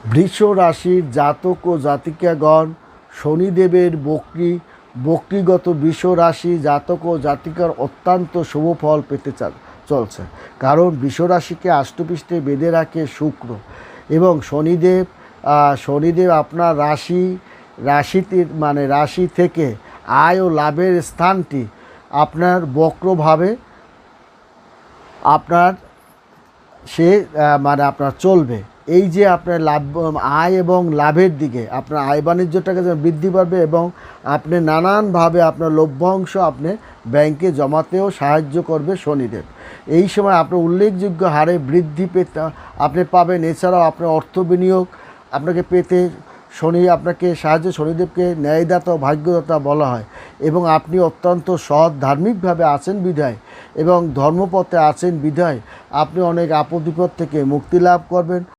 বৃষ রাশির জাতক ও জাতিকাগণ শনিদেবের বক্রিগত বৃষ রাশি জাতক ও জাতিকার অত্যন্ত শুভ ফল পেতে চলছে। কারণ বৃষ রাশিকে আষ্টপৃষ্ঠে বেঁধে রাখে শুক্র এবং শনিদেব আপনার রাশি থেকে আয় ও লাভের স্থানটি আপনার বক্রভাবে আপনার আপনার চলবে। এই যে আপনার আয় এবং লাভের দিকে আপনার আয় বাণিজ্যটাকে যেন বৃদ্ধি পাবে এবং আপনি নানানভাবে আপনার লভ্যাংশ আপনি ব্যাংকে জমাতেও সাহায্য করবে শনিদেব। এই সময় আপনার উল্লেখযোগ্য হারে বৃদ্ধি পেতে আপনি পাবেন। এছাড়াও আপনার অর্থ বিনিয়োগ আপনাকে পেতে আপনাকে শনিদেবকে ন্যায়দাতা ও ভাগ্যদাতা বলা হয় এবং আপনি অত্যন্ত সৎ ধার্মিকভাবে আছেন বিধায় এবং ধর্মপথে আছেন বিধায় আপনি অনেক আপদ বিপদ থেকে মুক্তি লাভ করবেন।